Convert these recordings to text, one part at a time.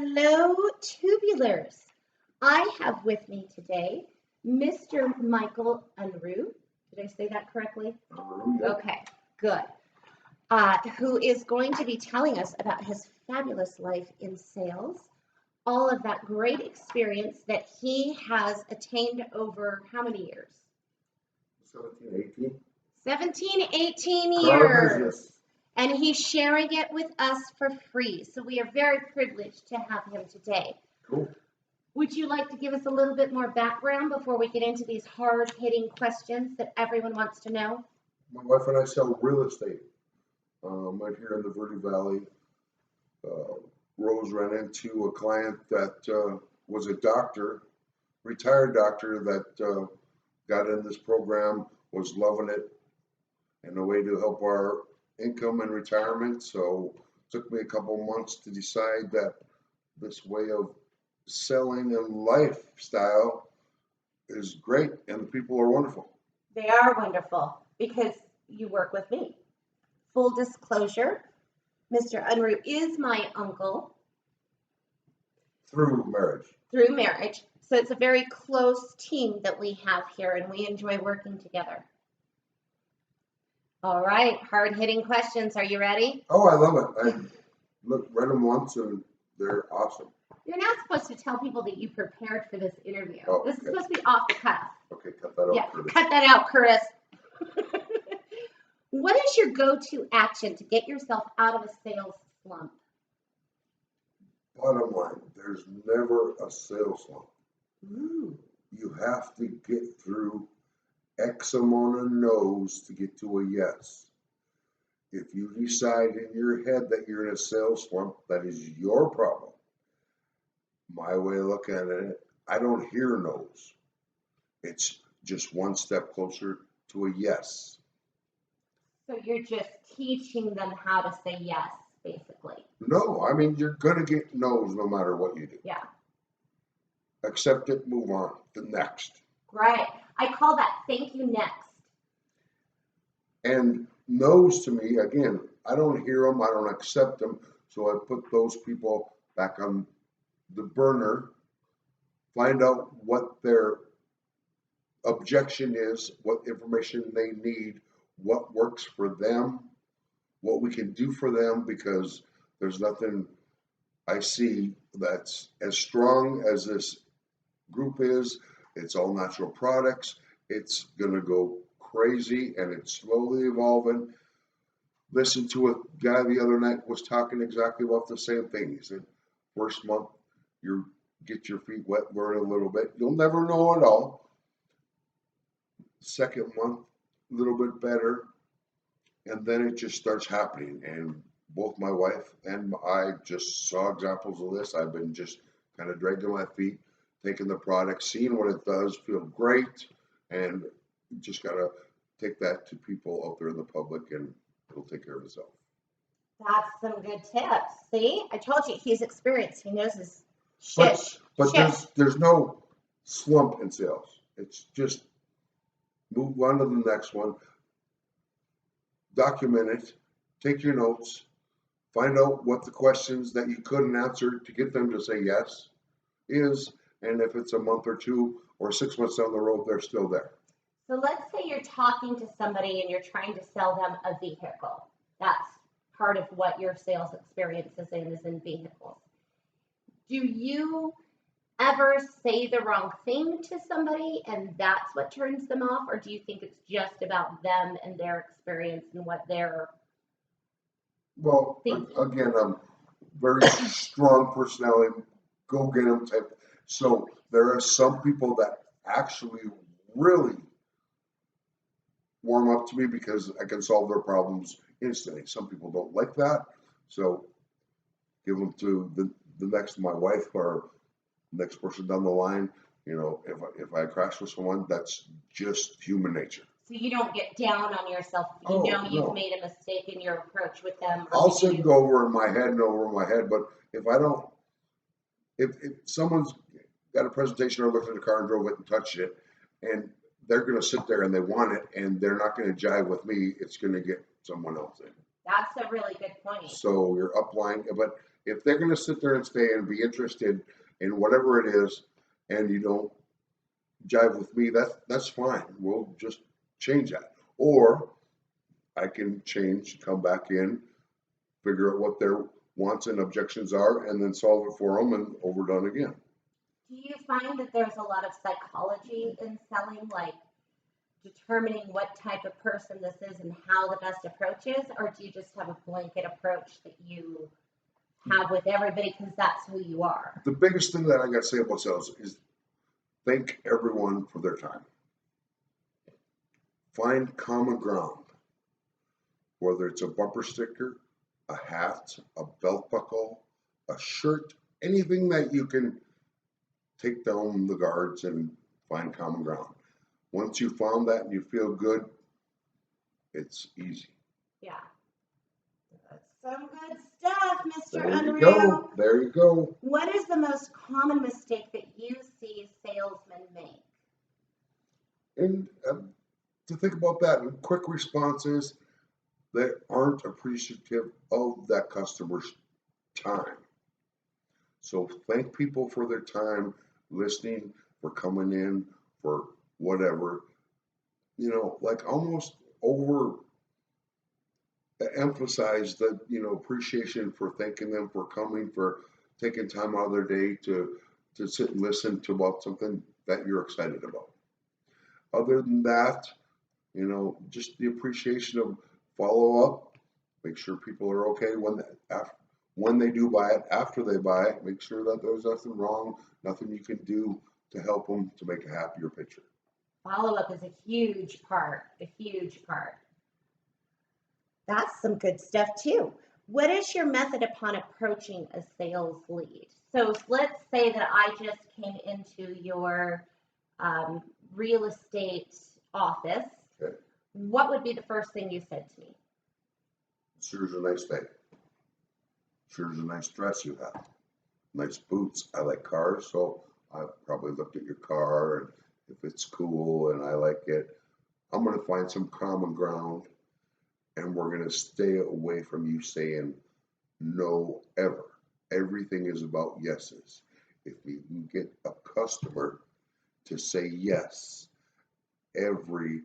Hello, tubulars. I have with me today Mr. Michael Unruh. Did I say that correctly? Yeah. Okay, good. Who is going to be telling us about his fabulous life in sales, all of that great experience that he has attained over how many years? 17, 18. 17, 18 Car years. business. And he's sharing it with us for free. So we are very privileged to have him today. Cool. Would you like to give us a little bit more background before we get into these hard-hitting questions that everyone wants to know? My wife and I sell real estate right here in the Verde Valley. Rose ran into a client that was a doctor, retired doctor that got in this program, was loving it, and a way to help our income and retirement. So it took me a couple months to decide that this way of selling and lifestyle is great, and the people are wonderful. They are wonderful because you work with me. Full disclosure, Mr. Unruh is my uncle Through marriage. through marriage. So it's a very close team that we have here, and we enjoy working together. All right, hard-hitting questions. Are you ready? Oh, I love it. I read them once, and they're awesome. You're not supposed to tell people that you prepared for this interview. Oh, This is okay. supposed to be off the cuff. Okay, cut that out. Yeah, Curtis. cut that out, Curtis. What is your go-to action to get yourself out of a sales slump? Bottom line, there's never a sales slump. Ooh. You have to get through X amount of no's to get to a yes. If you decide in your head that you're in a sales slump, that is your problem. My way of looking at it, I don't hear no's. It's just one step closer to a yes. So you're just teaching them how to say yes, basically. No, I mean, you're going to get no's no matter what you do. Yeah. Accept it, move on. The next. Right. I call that thank you next. And no's to me, again, I don't hear them, I don't accept them, so I put those people back on the burner, find out what their objection is, what information they need, what works for them, what we can do for them, because there's nothing I see that's as strong as this group is. It's all natural products. It's going to go crazy, and it's slowly evolving. Listened to a guy the other night was talking exactly about the same thing. He said, first month, you get your feet wet, learn a little bit. You'll never know it all. Second month, a little bit better, and then it just starts happening. And both my wife and I just saw examples of this. I've been just kind of dragging my feet, taking the product, seeing what it does, feel great, and just got to take that to people out there in the public, and it'll take care of itself. That's some good tips. See, I told you he's experienced. He knows his shit. But there's no slump in sales. It's just move on to the next one, document it, take your notes, find out what the questions that you couldn't answer to get them to say yes is, and if it's a month or 2 or 6 months down the road, they're still there. So let's say you're talking to somebody and you're trying to sell them a vehicle. That's part of what your sales experience is in vehicles. Do you ever say the wrong thing to somebody and that's what turns them off? Or do you think it's just about them and their experience and what they're Well, thinking? again, I'm very strong personality, go get them type. So there are some people that actually really warm up to me because I can solve their problems instantly. Some people don't like that, so give them to the next, my wife or next person down the line. You know, if I crash with someone, that's just human nature. So you don't get down on yourself if you know you've made a mistake in your approach with them. I'll sit and go over in my head and over in my head, but if I don't, if someone's got a presentation or looked at the car and drove it and touched it, and they're going to sit there and they want it, and they're not going to jive with me, it's going to get someone else in. That's a really good point. So you're upline, but if they're going to sit there and stay and be interested in whatever it is, and you don't jive with me, that's fine. We'll just change that. Or I can change, come back in, figure out what their wants and objections are, and then solve it for them and overdone again. Do you find that there's a lot of psychology in selling, like determining what type of person this is and how the best approach is, or do you just have a blanket approach that you have with everybody because that's who you are? The biggest thing that I got to say about sales is thank everyone for their time. Find common ground, whether it's a bumper sticker, a hat, a belt buckle, a shirt, anything that you can take down the guards and find common ground. Once you found that and you feel good, it's easy. Yeah. That's some good stuff, Mr. There you Unruh. go. There you go. What is the most common mistake that you see salesmen make? And to think about that, and quick responses, they aren't appreciative of that customer's time. So thank people for their time, listening, for coming in, for whatever. Like almost over emphasize the appreciation for thanking them for coming, for taking time out of their day to sit and listen to about something that you're excited about. Other than that, just the appreciation of follow up, make sure people are okay when they do buy it, after they buy it, make sure that there's nothing wrong, nothing you can do to help them to make a happier picture. Follow up is a huge part, That's some good stuff too. What is your method upon approaching a sales lead? So let's say that I just came into your real estate office. Okay. What would be the first thing you said to me? Sure's a nice day. Sure's a nice dress you have. Nice boots. I like cars, so I probably looked at your car, and if it's cool and I like it, I'm going to find some common ground, and we're going to stay away from you saying no ever. Everything is about yeses. If we can get a customer to say yes every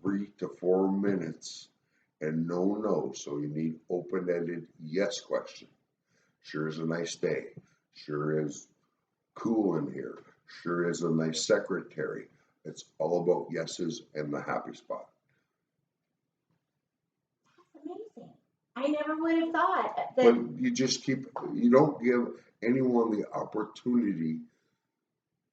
3 to 4 minutes and no, so you need open-ended yes question. Sure is a nice day. Sure is cool in here. Sure is a nice secretary. It's all about yeses and the happy spot. That's amazing. I never would have thought that. But you don't give anyone the opportunity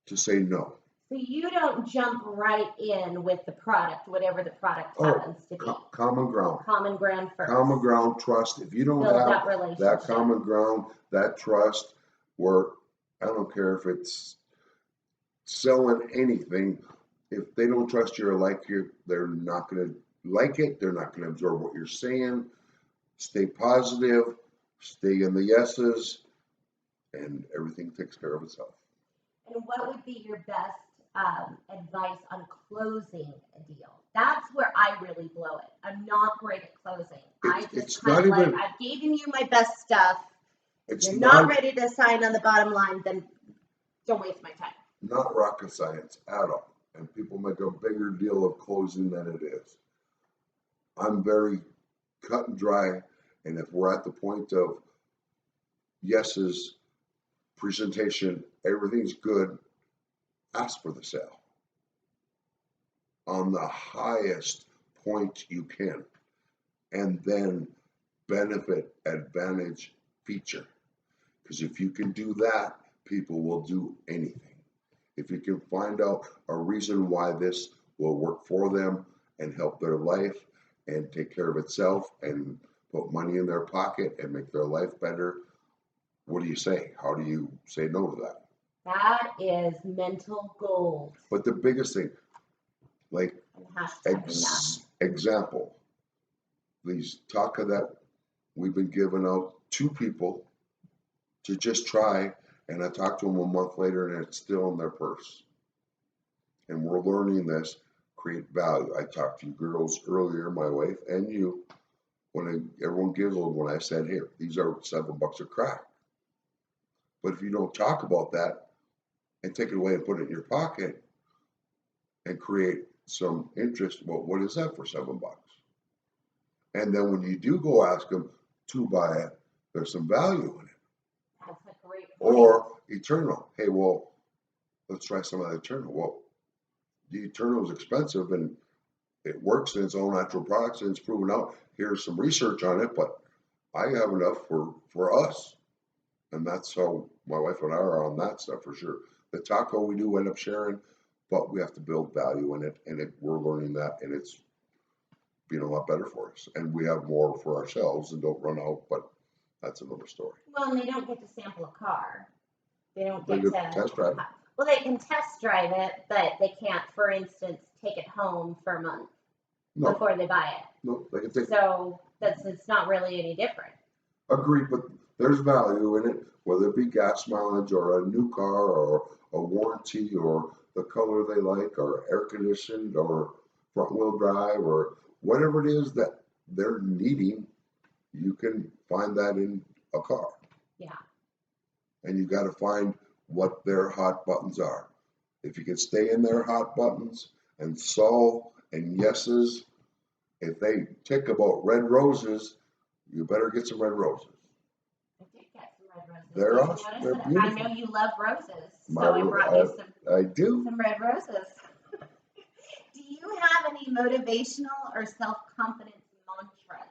to say no. So you don't jump right in with the product, whatever the product happens to be. Common ground. Common ground first. Common ground, trust. If you don't Build have that common ground, that trust, where I don't care if it's selling anything, if they don't trust you or like you, they're not going to like it. They're not going to absorb what you're saying. Stay positive, stay in the yeses, and everything takes care of itself. And what would be your best advice on closing a deal? That's where I really blow it. I'm not great at closing. I just kind of like, I've given you my best stuff. If you're not ready to sign on the bottom line, then don't waste my time. Not rocket science at all. And people make a bigger deal of closing than it is. I'm very cut and dry. And if we're at the point of yeses, presentation, everything's good, ask for the sale on the highest point you can, and then benefit, advantage, feature. Because if you can do that, people will do anything. If you can find out a reason why this will work for them and help their life and take care of itself and put money in their pocket and make their life better, what do you say? How do you say no to that? That is mental gold. But the biggest thing, like example, these taco that we've been giving out to people to just try, and I talked to them a month later and it's still in their purse. And we're learning this, create value. I talked to you girls earlier, my wife and you, when everyone giggled when I said, here, these are $7 a crack. But if you don't talk about that and take it away and put it in your pocket and create some interest, well, what is that for $7? And then when you do go ask them to buy it, there's some value in it. That's a great point. Or Eternal. Hey, well, let's try some of the Eternal. Well, the Eternal is expensive and it works in its own natural products and it's proven out. Here's some research on it, but I have enough for us. And that's how my wife and I are on that stuff for sure. The taco we do end up sharing, but we have to build value in it, and we're learning that, and it's being a lot better for us. And we have more for ourselves and don't run out, but that's another story. Well, and they don't get to sample a car. They don't They get get to test drive. Well, they can test drive it, but they can't, for instance, take it home for a month No, before they buy it. no, they can take. So it's not really any different. Agreed, but there's value in it, whether it be gas mileage or a new car or a warranty or the color they like or air conditioned or front wheel drive or whatever it is that they're needing, you can find that in a car. Yeah. And you got to find what their hot buttons are. If you can stay in their hot buttons and solve and yeses, if they tick about red roses, you better get some red roses. I did get some red roses. They're Did you awesome. notice They're that? beautiful. I know you love roses, My- so I brought you I do. some red roses. Do you have any motivational or self-confidence mantras?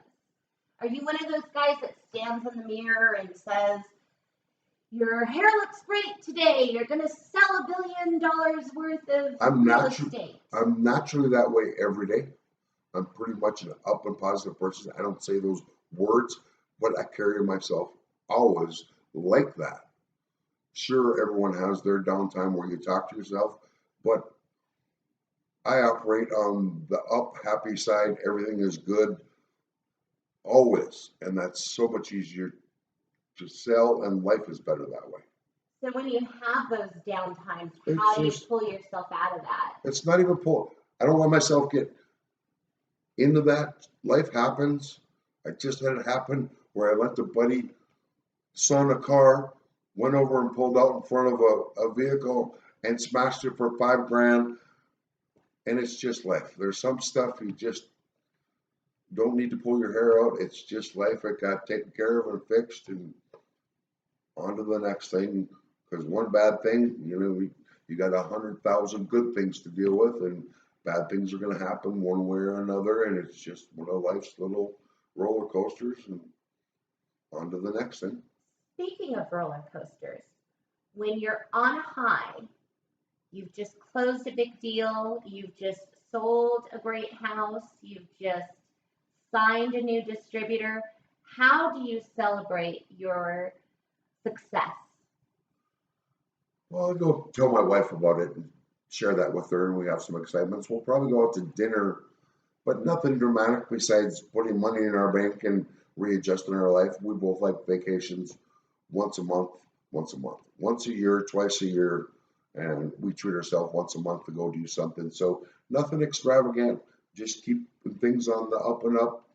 Are you one of those guys that stands in the mirror and says, your hair looks great today, you're going to sell $1 billion worth of real estate? I'm naturally that way every day. I'm pretty much an up and positive person. I don't say those words, but I carry myself always like that. Sure, everyone has their downtime where you talk to yourself, but I operate on the up, happy side. Everything is good always, and that's so much easier to sell, and life is better that way. So when you have those down times, It's how do you just- pull yourself out of that? It's not even pull. I don't let myself get into that. Life happens. I just had it happen where I lent a buddy son a car, went over and pulled out in front of a vehicle and smashed it for $5,000. And it's just life. There's some stuff you just don't need to pull your hair out. It's just life. It got taken care of and fixed, and on to the next thing. Because one bad thing, you got 100,000 good things to deal with, and bad things are going to happen one way or another. And it's just one of life's little roller coasters, and on to the next thing. Speaking of roller coasters, when you're on a high, you've just closed a big deal, you've just sold a great house, you've just signed a new distributor, how do you celebrate your success? Well, I'll go tell my wife about it and share that with her, and we have some excitements. We'll probably go out to dinner, but nothing dramatic besides putting money in our bank and readjusting our life. We both like vacations once a month, once a year, twice a year, and we treat ourselves once a month to go do something. So nothing extravagant, just keep things on the up and up.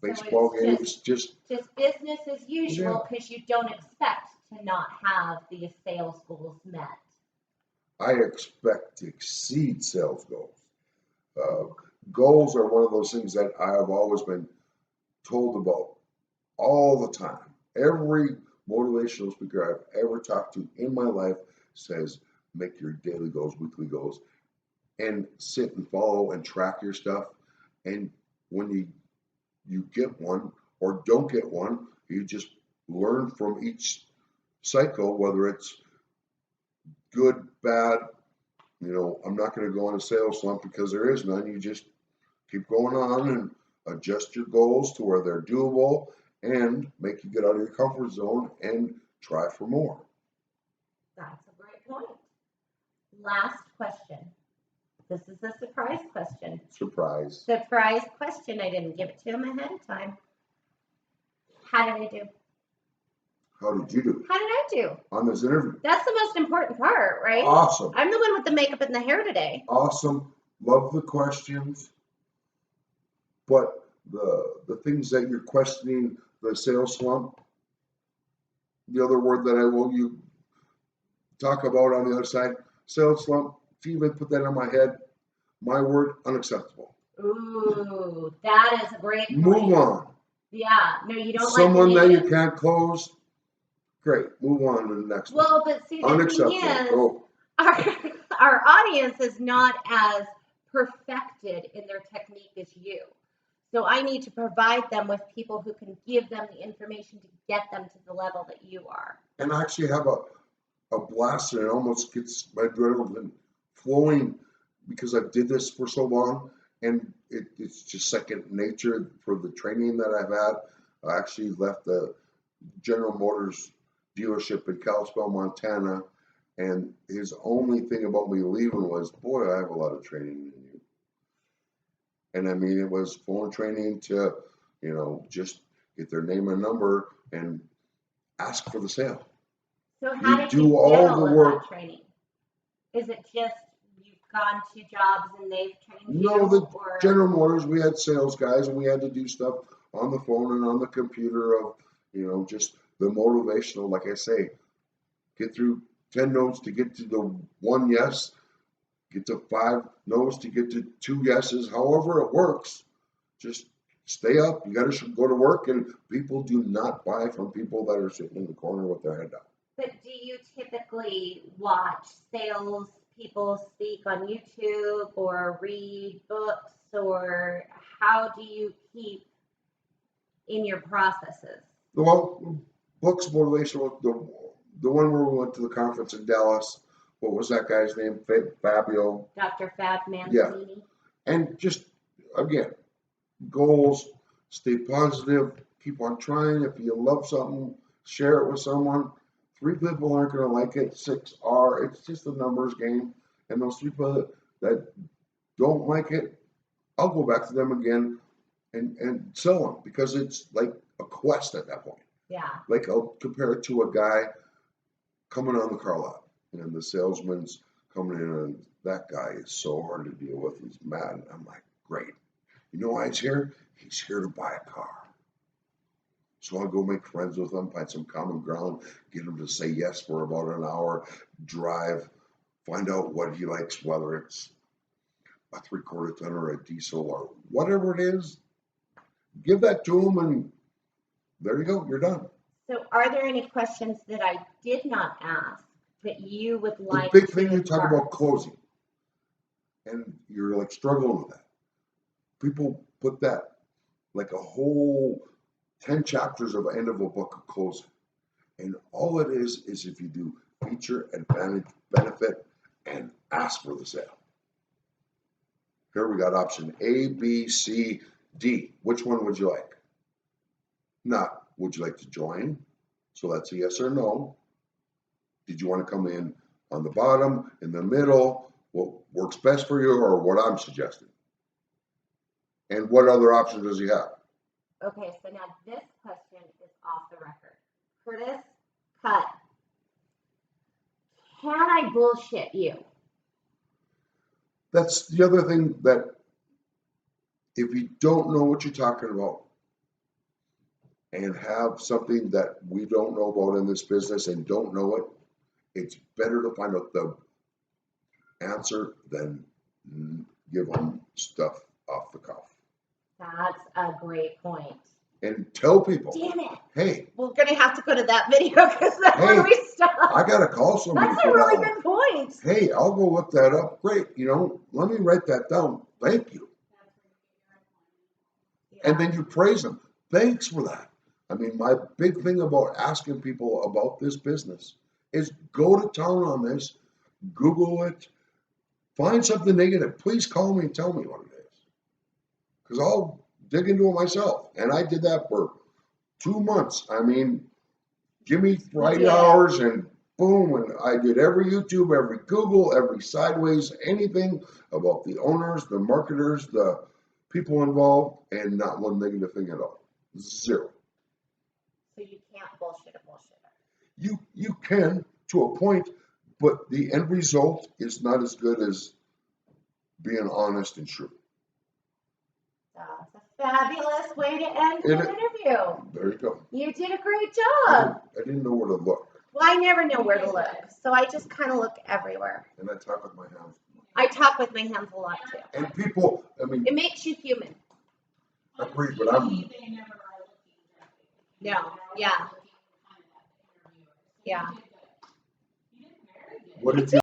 Baseball So games, just business as usual, because you don't expect to not have these sales goals met. I expect to exceed sales goals. Goals are one of those things that I have always been told about all the time. Every motivational speaker I've ever talked to in my life says, make your daily goals, weekly goals, and sit and follow and track your stuff. And when you get one or don't get one, you just learn from each cycle, whether it's good, bad. I'm not going to go on a sales slump because there is none. You just keep going on and adjust your goals to where they're doable and make you get out of your comfort zone and try for more. That's a great point. Last question. This is a surprise question. Surprise. Surprise question. I didn't give it to him ahead of time. How did I do? How did you do How did I do? on this interview? That's the most important part, right? Awesome. I'm the one with the makeup and the hair today. Awesome. Love the questions. But the things that you're questioning, the sales slump, the other word that I will you talk about on the other side, sales slump. If you even put that in my head, my word, unacceptable. Ooh, that is a great point. Move on. Yeah, no, you don't Someone like the that you negative. can't close, great. Move on to the next one. Well, but see, the Unacceptable. thing is, Go. our audience is not as perfected in their technique as you. So I need to provide them with people who can give them the information to get them to the level that you are. And I actually have a blast, and it almost gets my adrenaline flowing because I did this for so long, and it's just second nature for the training that I've had. I actually left the General Motors dealership in Kalispell, Montana, and his only thing about me leaving was, boy, I have a lot of training in you. And I mean, it was phone training to, just get their name and number and ask for the sale. So how You did do you get all all the of work. that training? Is it just you've gone to jobs and they've trained No, you? the Or General Motors, we had sales guys and we had to do stuff on the phone and on the computer of, just the motivational, like I say, get through 10 no's to get to the one yes, get to 5 no's to get to 2 yeses, however it works. Just stay up. You got to go to work, and people do not buy from people that are sitting in the corner with their head down. But do you typically watch sales people speak on YouTube or read books, or how do you keep in your processes? Well, books, motivational, the one where we went to the conference in Dallas, what was that guy's name? Fabio. Dr. Fab Mancini? Yeah. And just, again, goals, stay positive, keep on trying. If you love something, share it with someone. 3 people aren't going to like it, 6 are. It's just a numbers game. And those 3 people that don't like it, I'll go back to them again and sell them, because it's like a quest at that point. Yeah. Like, I'll compare it to a guy coming on the car lot, and the salesman's coming in, and that guy is so hard to deal with. He's mad. And I'm like, great. You know why he's here? He's here to buy a car. So I'll go make friends with him, find some common ground, get him to say yes for about an hour, drive, find out what he likes, whether it's a 3/4 ton or a diesel or whatever it is. Give that to him, and there you go. You're done. So are there any questions that I did not ask that you would like The big to thing you talk impart? about closing, and you're like struggling with that. People put that like a whole 10 chapters of the end of a book of closing. And all it is if you do feature, advantage, benefit, and ask for the sale. Here we got option A, B, C, D. Which one would you like? Not, would you like to join? So that's a yes or no. Did you want to come in on the bottom, in the middle, what works best for you, or what I'm suggesting? And what other options does he have? Okay, so now this question is off the record. Curtis, cut. Can I bullshit you? That's the other thing, that if you don't know what you're talking about and have something that we don't know about in this business and don't know it, it's better to find out the answer than give them stuff off the cuff. That's a great point. And tell people, Damn it. hey, We're going to have to go to that video because that's where we stop. I got to call somebody. That's a really good point. Hey, I'll go look that up. Great. Let me write that down. Thank you. Yeah. And then you praise them. Thanks for that. I mean, my big thing about asking people about this business is go to town on this, Google it, find something negative. Please call me and tell me what it is, because I'll dig into it myself. And I did that for 2 months. I mean, give me 3 hours and boom. And I did every YouTube, every Google, every sideways, anything about the owners, the marketers, the people involved, and not one negative thing at all. 0. So you can't bullshit a bullshitter. You can, to a point, but the end result is not as good as being honest and true. That's a fabulous way to end an interview. There you go. You did a great job. I didn't know where to look, Well, I never know where to look, so I just kind of look everywhere. and I talk with my hands. I talk with my hands a lot too. And people, I mean, It makes you human. agree, but I'm, No, yeah, yeah. what did you